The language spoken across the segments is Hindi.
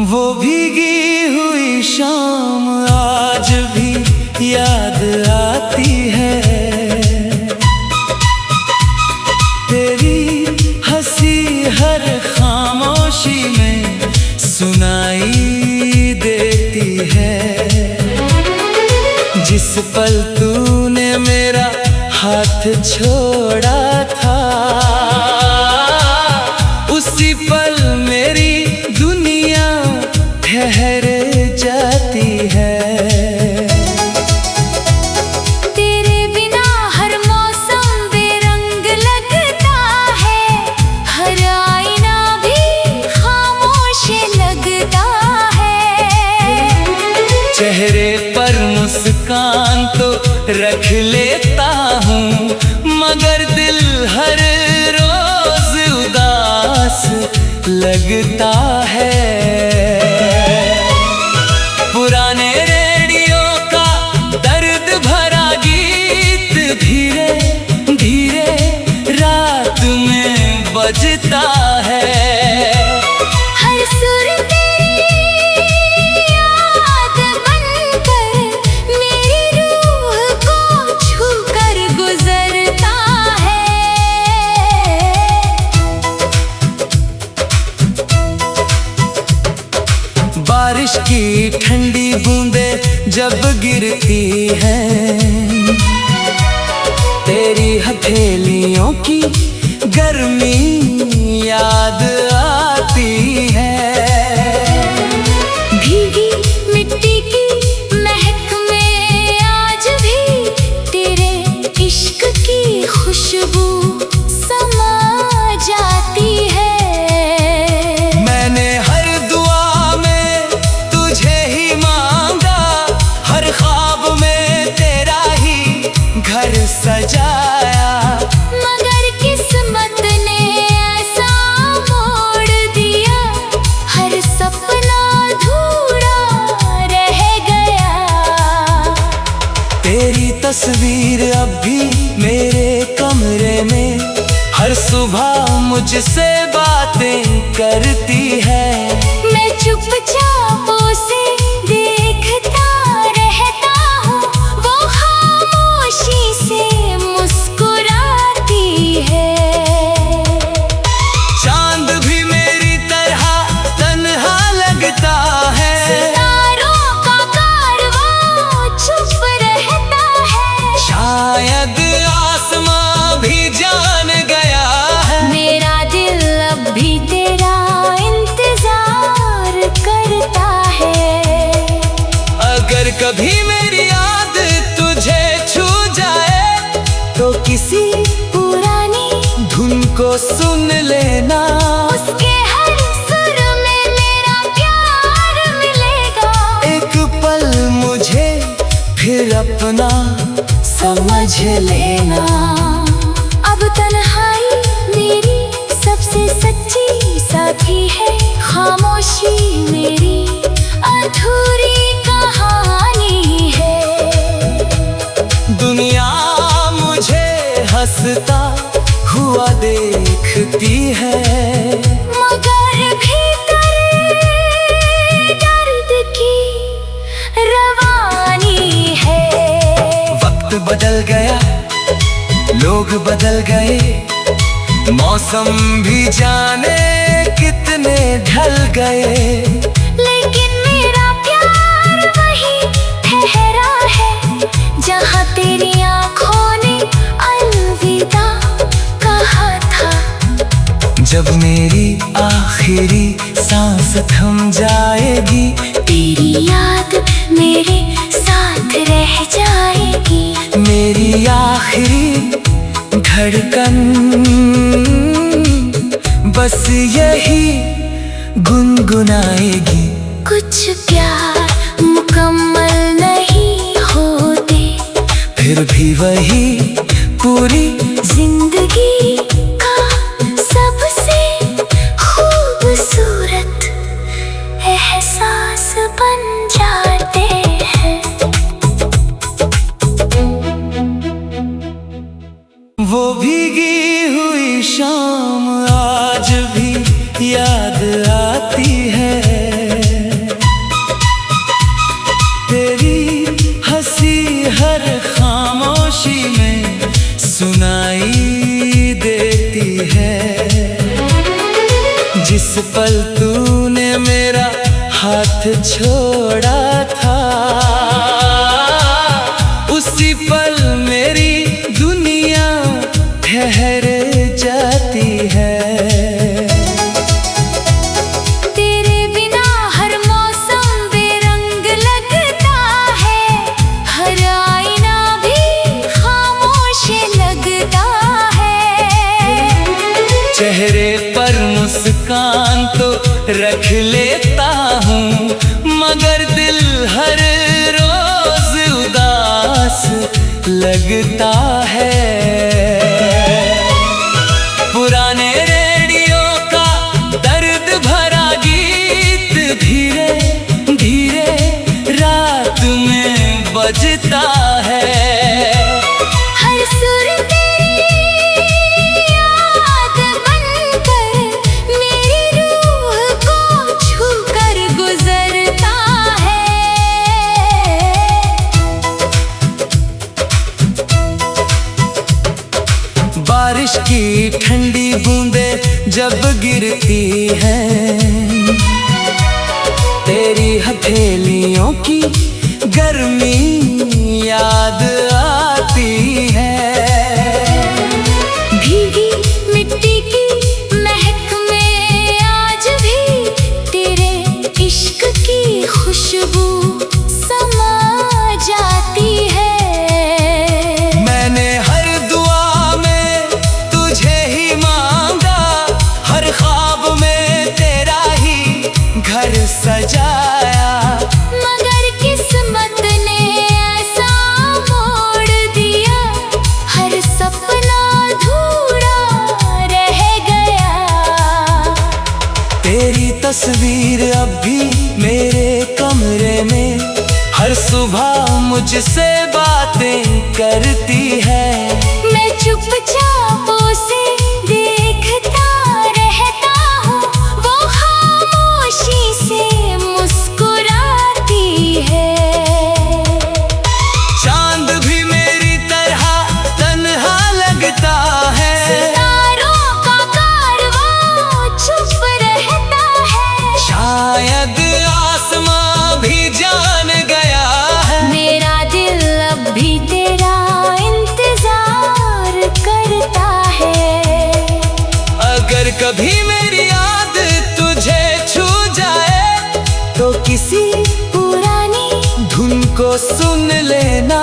वो भीगी हुई शाम आज भी याद आती है। तेरी हंसी हर खामोशी में सुनाई देती है। जिस पल तूने मेरा हाथ छोड़ा था, उसी पल मेरी दुनिया ठहर जाती है। तेरे बिना हर मौसम बेरंग लगता है, हर आईना भी खामोश लगता है। चेहरे पर मुस्कान तो रख लेता हूँ, मगर दिल हर रोज उदास लगता है। पुराने रेडियो का दर्द भरा गीत धीरे धीरे रात में बजता है। हर सुर तेरी याद बनकर मेरी रूह को छूकर गुजरता है। बारिश की ठंडी बूंदें जब गिरती हैं, तेरी हथेलियों की गर्मी याद आती है। भीगी मिट्टी की महक में आज भी तेरे इश्क की खुशबू समा जाती है। मैंने हर दुआ में तुझे ही मांगा, हर ख्वाब में तेरा ही घर सजाया। मगर किस्मत ने ऐसा मोड़ दिया, हर सपना अधूरा रह गया। तेरी तस्वीर अब भी मेरे कमरे में हर सुबह मुझसे बातें करती है। मैं चुपचाप उसे देखता रहता हूँ, वो खामोशी से मुस्कुराती है। चांद भी मेरी तरह तन्हा लगता है। सितारों का कारवां चुप रहता है। शायद आसमां भी जान गया है। मेरा दिल अब भी तेरा इंतजार करता है। अगर कभी मेरी याद तुझे छू जाए, तो किसी पुरानी धुन को सुन लेना। उसके हर सुर में मेरा प्यार मिलेगा। एक पल मुझे फिर अपना समझ लेना। अब तन्हाई मेरी सबसे सच्ची साथी है, खामोशी मेरी अधूरी कहानी है। दुनिया मुझे हंसता हुआ देखती है, मगर भीतर दर्द की रवानी है। वक्त बदल गया, लोग बदल गए, मौसम भी जाने कितने ढल गए। लेकिन मेरा प्यार वही ठहरा है, जहाँ तेरी आँखों ने अलविदा कहा था। जब मेरी आखिरी सांस थम जाएगी, तेरी याद मेरे साथ रह जाएगी। मेरी आखिरी धड़कन बस यही गुनगुनाएगी। कुछ प्यार मुकम्मल नहीं होते, फिर भी वही पूरी जिंदगी का सबसे खूबसूरत एहसास बन जाते हैं। वो भीगी हुई शाम आज भी याद आती है। हाथ छोड़ा था, उसी पल मेरी दुनिया ठहर जाती है। तेरे बिना हर मौसम बेरंग लगता है, हर आईना भी खामोश लगता है। चेहरे पर मुस्कान तो रख लेता हूँ, मगर दिल हर रोज उदास लगता है। पुराने रेडियो का दर्द भरा गीत धीरे धीरे रात में बजता है। हर सुर तेरी याद बनकर मेरी रूह को छूकर गुजरता है। बारिश की ठंडी बूंदें जब गिरती हैं, तेरी हथेलियों की गर्मी याद आती है। भीगी मिट्टी की महक में आज भी तेरे इश्क की खुशबू समा जाती है। मैंने हर दुआ में तुझे ही मांगा, हर ख्वाब में तेरा ही घर सजाया, मगर किस्मत ने ऐसा मोड़ दिया, हर सपना अधूरा रह गया। तेरी तस्वीर अब भी मेरे कमरे में हर सुबह मुझसे बातें करती है। मैं चुपचाप उसे देखता रहता हूँ, वो खामोशी से मुस्कुराती है। चांद भी मेरी तरह तन्हा लगता है, सितारों का कारवां चुप रहता है। शायद आसमां भी जान गया है, मेरा दिल अब भी तेरा इंतजार करता है। अगर कभी मेरी याद तुझे छू जाए तो किसी पुरानी धुन को सुन लेना,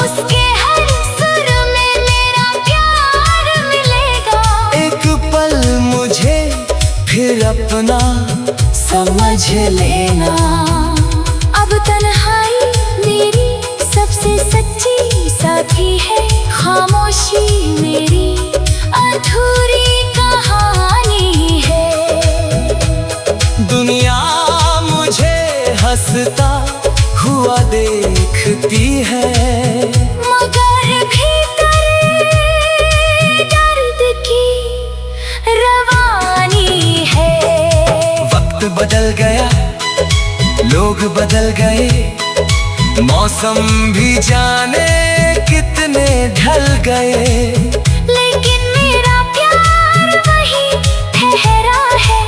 उसके हर सुर में मेरा प्यार मिलेगा। एक पल मुझे फिर अपना समझ लेना। अब तन्हाई मेरी सबसे सच्ची साथी है, खामोशी मेरी अधूरी कहानी है। दुनिया मुझे हंसता हुआ देखती है, मगर भीतर दर्द की रवानी है। वक्त बदल गया, लोग बदल गए, मौसम भी जाने कितने ढल गए, लेकिन मेरा प्यार वही ठहरा है,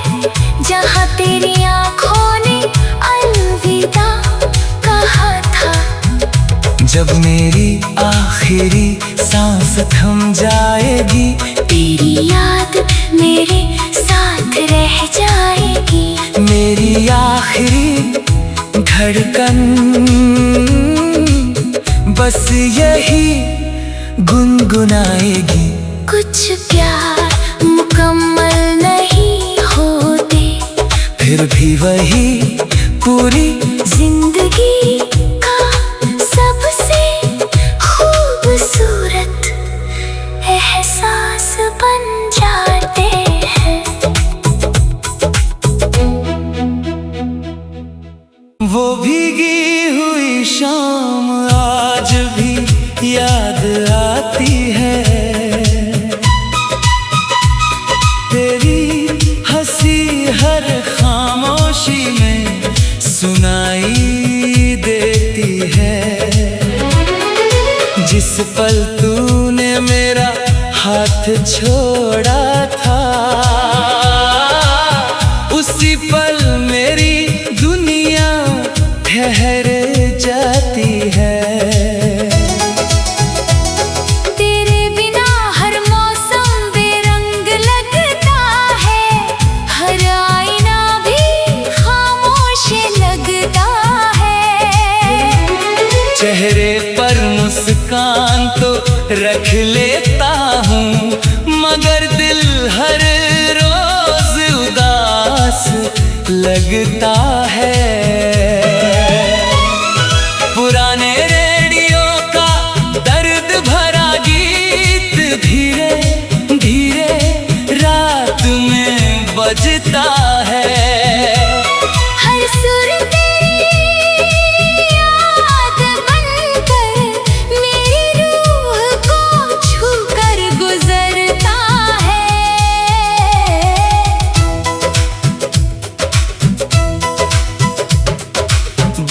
जहाँ तेरी आँखों ने अलविदा कहा था। जब मेरी आखिरी सांस थम जाएगी, तेरी याद मेरे साथ रह जाएगी। मेरी आखिरी धड़कन बस यही गुनगुनाएगी। कुछ प्यार मुकम्मल नहीं होते, फिर भी वही पूरी जिंदगी का सबसे खूबसूरत एहसास बन जाते हैं। वो भीगी हुई शाम आज भी याद आती है, तेरी हंसी हर खामोशी में सुनाई देती है। जिस पल तूने मेरा हाथ छोड़ा था, उसी पल मेरी दुनिया चेहरे पर मुस्कान तो रख लेता हूँ, मगर दिल हर रोज उदास लगता है। पुराने रेडियो का दर्द भरा गीत धीरे धीरे रात में बजता है। हर सुर तेरी याद बनकर मेरी रूह को छूकर गुजरता है।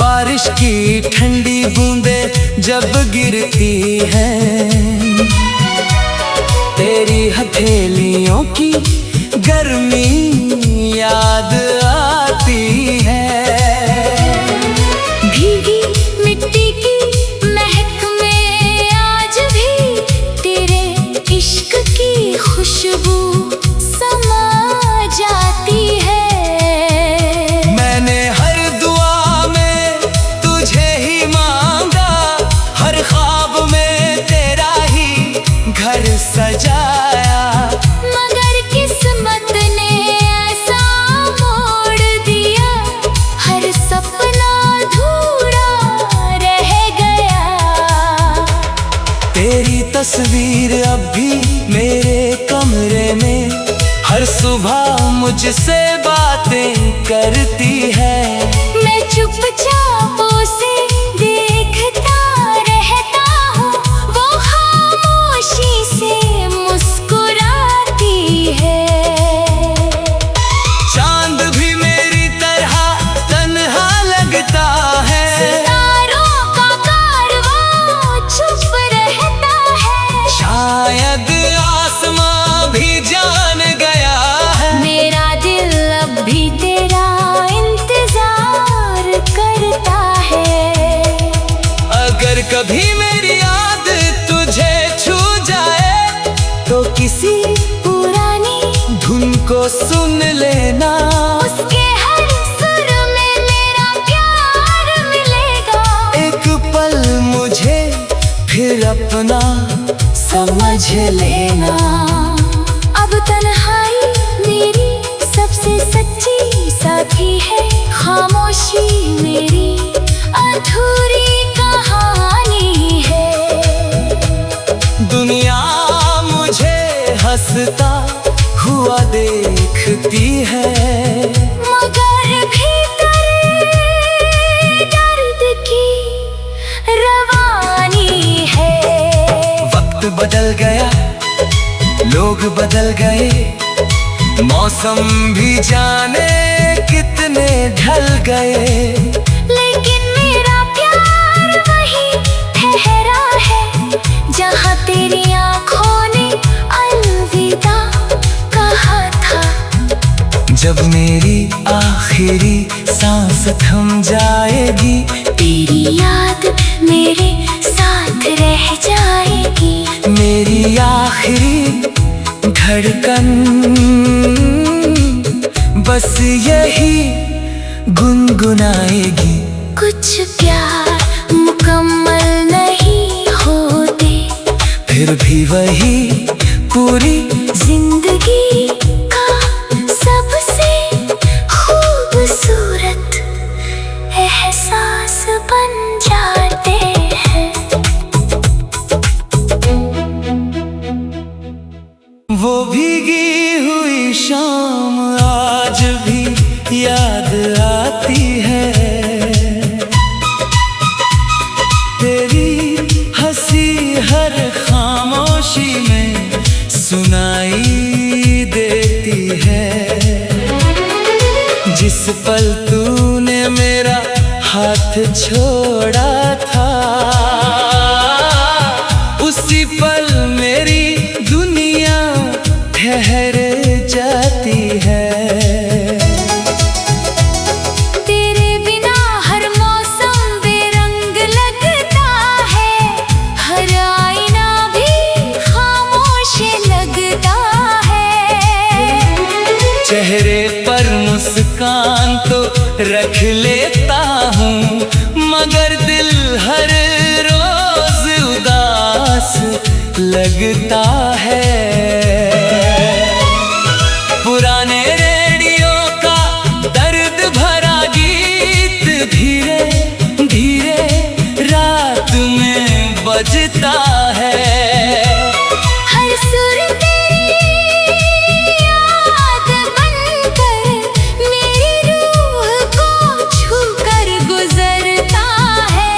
बारिश की ठंडी बूंदें जब गिरती हैं, तेरी हथेलियों की गर्मी याद आती है। भीगी मिट्टी की महक में आज भी तेरे इश्क की खुशबू समा जाती है। मैंने हर दुआ में तुझे ही मांगा, हर ख्वाब में तेरा ही घर सजाया, मगर किस्मत ने ऐसा मोड़ दिया, हर सपना अधूरा रह गया। तेरी तस्वीर अब भी मेरे कमरे में हर सुबह मुझसे बातें करती है। मैं चुपचाप उसे देखता रहता हूँ, वो खामोशी से मुस्कुराती है। चांद भी मेरी तरह तन्हा लगता है, सितारों का कारवां चुप रहता है। शायद आसमां भी जान गया है, मेरा दिल अब भी तेरा इंतजार करता है। अगर कभी मेरी याद तुझे छू जाए तो किसी पुरानी धुन को सुन लेना, उसके हर सुर में मेरा प्यार मिलेगा। एक पल मुझे फिर अपना समझ लेना। अब तन्हाई मेरी सबसे सच्ची साथी है, खामोशी मेरी अधूरी कहानी है। दुनिया मुझे हंसता हुआ देखती है, मगर भीतर दर्द की रवानी है। वक्त बदल गया, लोग बदल गए, मौसम भी जाने कितने ढल गए, लेकिन मेरा प्यार वही ठहरा है, जहाँ तेरी आँखों ने अलविदा कहा था। जब मेरी आखिरी सांस थम जाएगी, तेरी याद मेरे साथ रह जाएगी। मेरी आखिरी धड़कन बस यही गुनगुनाएगी। कुछ प्यार मुकम्मल नहीं होते, फिर भी वही पूरी जिंदगी का सबसे खूबसूरत एहसास बन जाते हैं। वो भीगी हुई शाम आज भी याद आती है, तेरी हंसी हर खामोशी में सुनाई देती है। जिस पल तूने मेरा हाथ छोड़ा था, उसी पल मेरी दुनिया ठहर जाती है। तेरे बिना हर मौसम बेरंग लगता है, हर आईना भी खामोश लगता है। चेहरे पर मुस्कान तो रख लेता हूँ, मगर दिल हर लगता है। पुराने रेडियो का दर्द भरा गीत धीरे धीरे रात में बजता है। हर सुर तेरी याद बनकर मेरी रूह को छूकर गुजरता है।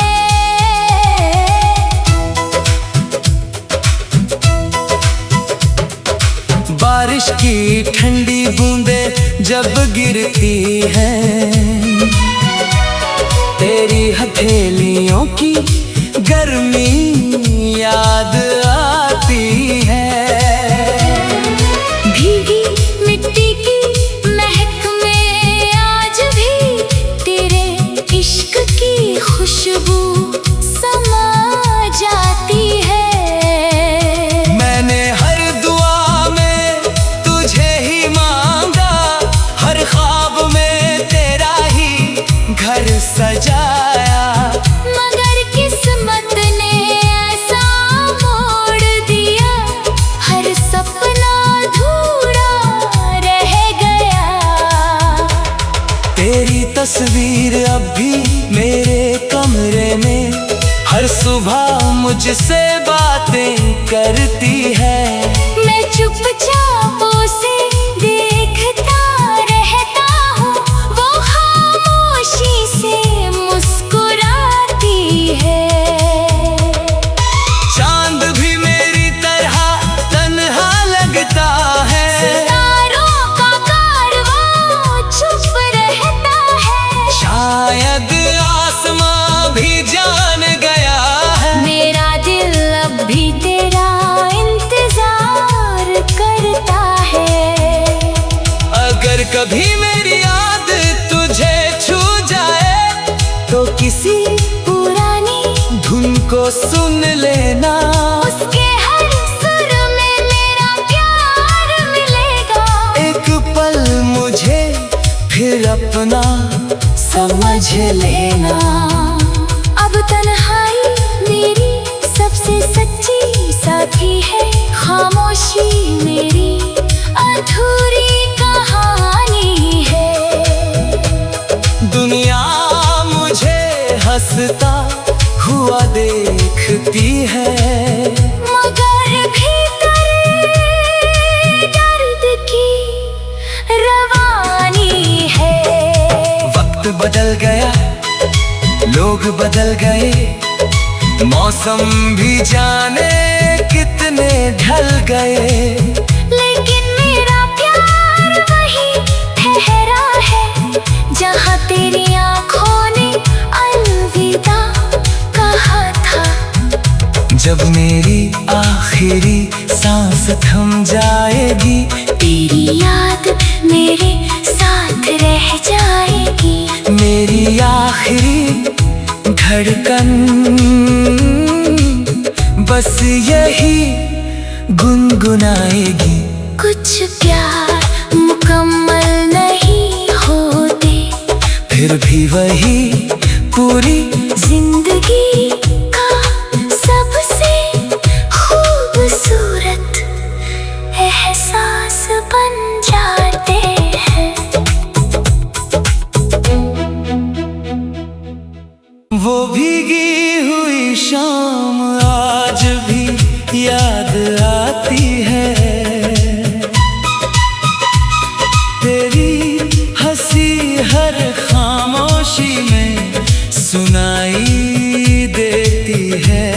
बारिश की ठंडी बूंदें जब गिरती हैं, तेरी हथेलियों की गर्मी याद आती है। भीगी मिट्टी की महक में आज भी तेरे इश्क की खुशबू समा जाती है। मैंने हर दुआ में तुझे ही मांगा, हर ख्वाब में तेरा ही घर सजाया। मगर किस्मत ने ऐसा मोड़ दिया, हर सपना अधूरा रह गया। तेरी तस्वीर अब भी मेरे कमरे में हर सुबह मुझसे बातें करती है। मैं चुपचाप उसे देखता रहता हूँ, वो खामोशी से मुस्कुराती है। चांद भी मेरी तरह तन्हा लगता है। सितारों का कारवां चुप रहता है। शायद आसमां भी जान गया है। मेरा दिल अब भी तेरा इंतजार करता है। अगर कभी मेरी याद तुझे छू जाए तो किसी पुरानी धुन को सुन लेना। उसके हर सुर में मेरा प्यार मिलेगा। एक पल मुझे फिर अपना समझ लेना। अब तन्हाई मेरी सबसे सच्ची साथी है, खामोशी मेरी अधूरी कहानी है। दुनिया मुझे हंसता हुआ देखती है, मगर भीतर दर्द की रवानी है। वक्त बदल गया, लोग बदल गए, मौसम भी जाने कितने ढल गए। लेकिन मेरा प्यार वही ठहरा है, जहाँ तेरी आँखों ने अलविदा कहा था। जब मेरी आखिरी सांस थम जाएगी, तेरी याद मेरे साथ रह जाएगी। मेरी आखिरी धड़कन बस यही गुनगुनाएगी। कुछ प्यार मुकम्मल नहीं होते, फिर भी वही पूरी जिंदगी का सबसे खूबसूरत एहसास बन जाते हैं। वो भीगी हुई शाम आज भी याद आती है। तेरी हंसी हर खामोशी में सुनाई देती है।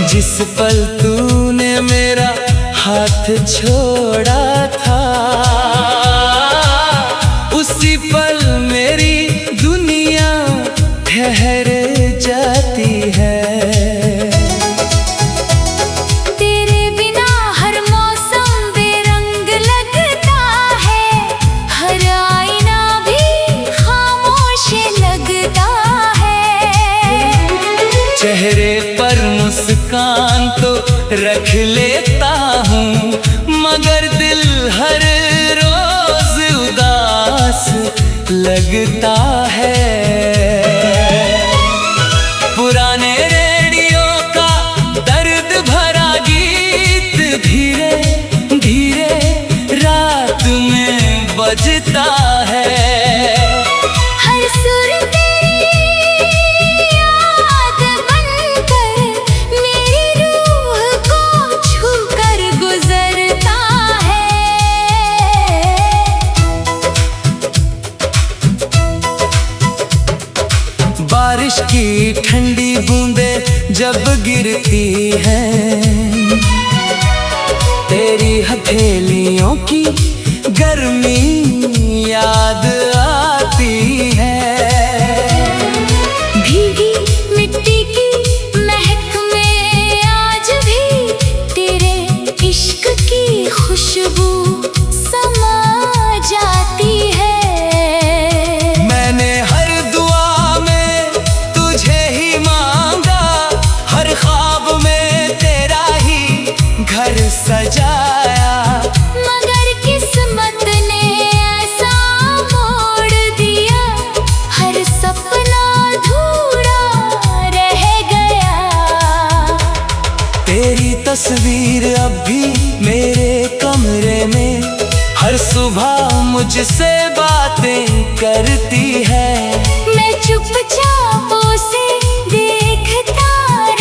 जिस पल तूने मेरा हाथ छोड़ा था, उसी पल मेरी दुनिया ठहर जाती है। तेरे बिना हर मौसम बेरंग लगता है, हर आईना भी खामोश लगता है। चेहरे पर मुस्कान तो रख लेता हूँ, मगर दिल हर रोज उदास लगता है। पुराने रेडियो का दर्द बारिश की ठंडी बूंदें जब गिरती हैं, तेरी हथेलियों की गर्मी याद आती है। भीगी मिट्टी की महक में आज भी तेरे इश्क की खुशबू समा जाती है। मैंने हर दुआ में तुझे ही मांगा, हर ख्वाब में तेरा ही घर सजाया, मगर किस्मत ने ऐसा मोड़ दिया, हर सपना अधूरा रह गया। तेरी तस्वीर अब भी मेरे कमरे में हर सुबह मुझसे बातें करती है। मैं चुपचाप उसे देखता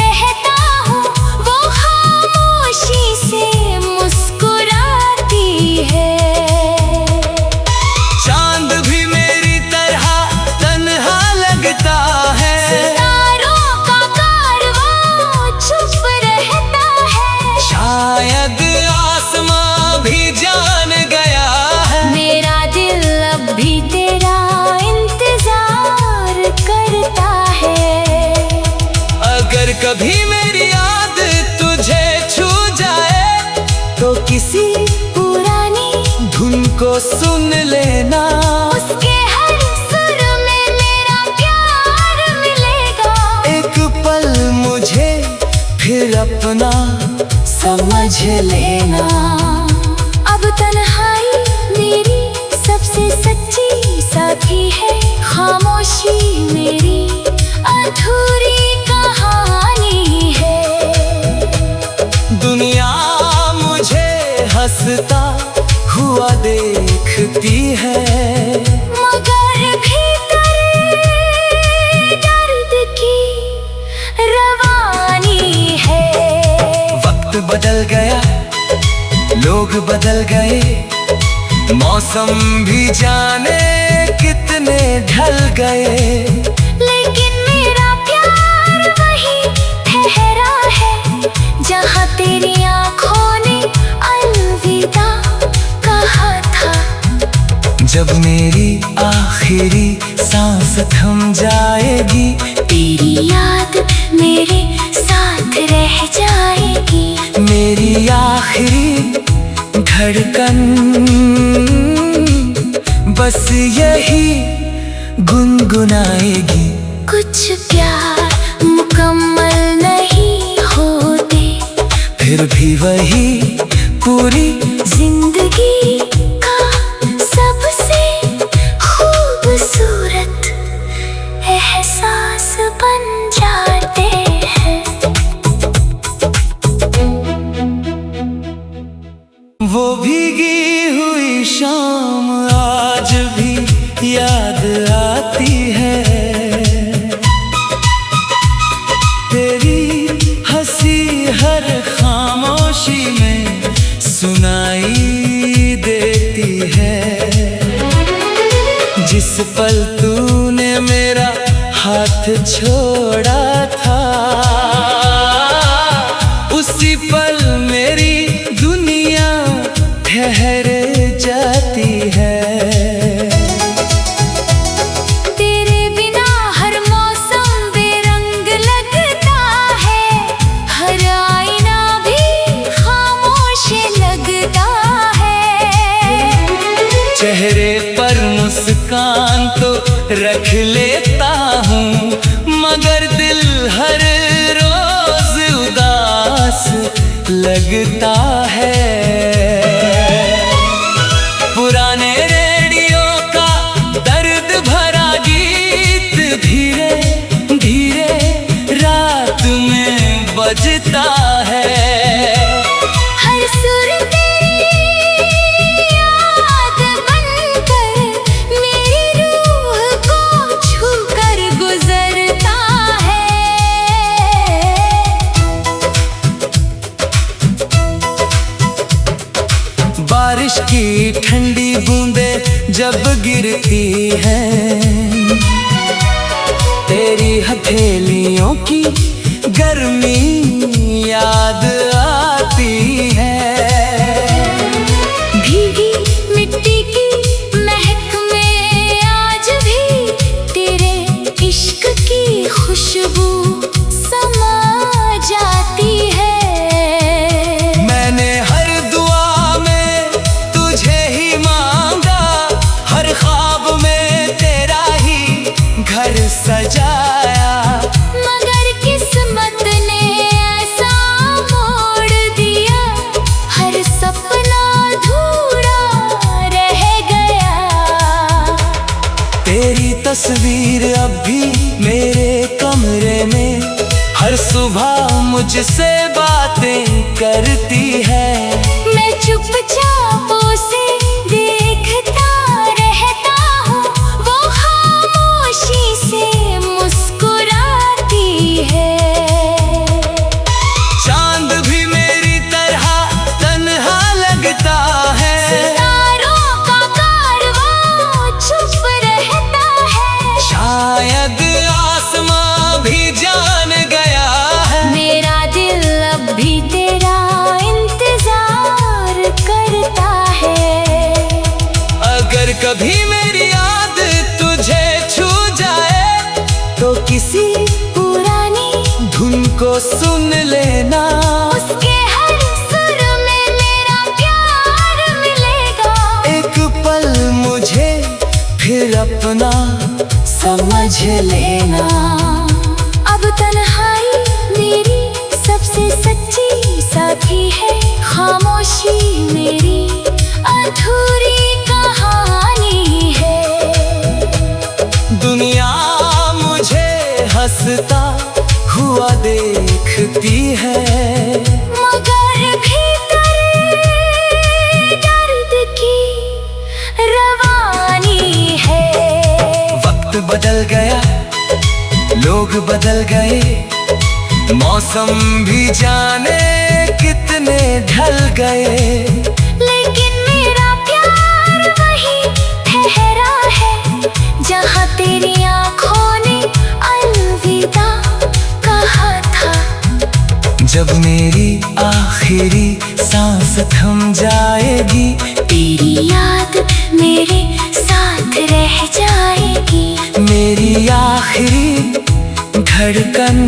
रहता हूँ, वो खामोशी से मुस्कुराती है। चांद भी मेरी तरह तन्हा लगता है, सितारों का कारवां चुप रहता है। शायद आसमां भी जान गया है, मेरा दिल अब भी तेरा इंतजार करता है। अगर कभी मेरी याद तुझे छू जाए तो किसी पुरानी धुन को सुन लेना, उसके हर सुर में मेरा प्यार मिलेगा। एक पल मुझे फिर अपना समझ लेना। अब तन्हाई मेरी सबसे सच्ची साथी है, खामोशी मेरी अधूरी कहानी है। दुनिया मुझे हंसता हुआ देखती है, मगर भीतर दर्द की रवानी है। वक्त बदल गया, लोग बदल गए, मौसम भी जाने कितने ढल गए, लेकिन मेरा प्यार वही ठहरा है, जहाँ तेरी आँखों ने अलविदा कहा था। जब मेरी आखिरी सांस थम जाएगी, तेरी याद मेरे साथ रह जाएगी। मेरी आखिरी धड़कन बस यही गुनगुनाएगी। कुछ प्यार मुकम्मल नहीं होते, फिर भी वही पूरी जिंदगी का सबसे खूबसूरत एहसास बन जाते हैं। वो भीगी हुई शाम आज भी याद आती है, तेरी हंसी हर खामोशी में सुनाई देती है। जिस पल तूने मेरा हाथ छोड़ा था, उसी पल मेरी दुनिया ठहर जाती है। तेरे बिना हर मौसम बेरंग लगता है, हर आईना भी खामोश लगता है। चेहरे पर मुस्कान तो रख लेता हूँ, मगर दिल हर रोज उदास लगता है। पुराने रेडियो का दर्द भरा गीत धीरे धीरे रात में बजता है। हर सुर तेरी याद बनकर मेरी रूह को छूकर गुजरता है। बारिश की ठंडी बूंदें जब गिरती हैं, तेरी हथेलियों की गर्मी याद आती है। भीगी मिट्टी की महक में आज भी तेरे इश्क की खुशबू समा जाती है। मैंने हर दुआ में तुझे ही मांगा, हर ख्वाब में तेरा ही घर सजाया। मगर किस्मत ने ऐसा मोड़ दिया, हर सपना अधूरा रह गया। तेरी तस्वीर अब भी मेरे कमरे में हर सुबह मुझसे बातें करती है। मैं चुपचाप उसे देखता रहता हूँ, वो खामोशी से मुस्कुराती है। चांद भी मेरी तरह तन्हा लगता है, सितारों का कारवां चुप रहता है। शायद आसमां भी जान गया है। मेरा दिल अब भी तेरा इंतजार करता है। अगर कभी मेरी याद तुझे छू जाए तो किसी पुरानी धुन को सुन लेना। उसके हर सुर में मेरा प्यार मिलेगा। एक पल मुझे फिर अपना समझ लेना। अब तन्हाई मेरी सबसे सच्ची साथी है, खामोशी मेरी अधूरी कहानी है। दुनिया मुझे हंसता हुआ देखती है, मगर भीतर दर्द की रवानी है। वक्त बदल गया, लोग बदल गए, मौसम भी जाने कितने ढल गए। लेकिन मेरा प्यार वही ठहरा है, जहाँ तेरी आँखों ने अलविदा कहा था। जब मेरी आखिरी सांस थम जाएगी, तेरी याद मेरे साथ रह जाएगी। मेरी आखिरी धड़कन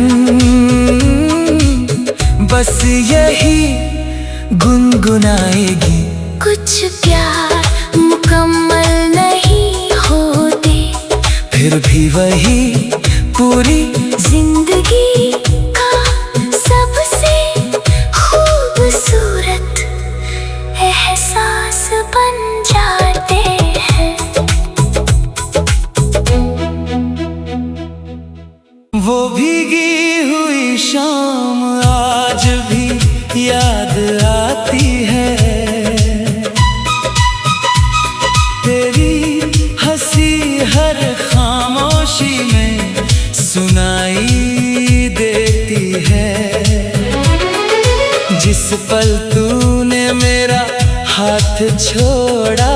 बस यही गुनगुनाएगी। कुछ प्यार मुकम्मल नहीं होते, फिर भी वही पूरी जिंदगी का सबसे खूबसूरत एहसास बन जाते हैं। वो भीगी हुई शाम आज भी याद आती है। तेरी हंसी हर खामोशी में सुनाई देती है। जिस पल तूने मेरा हाथ छोड़ा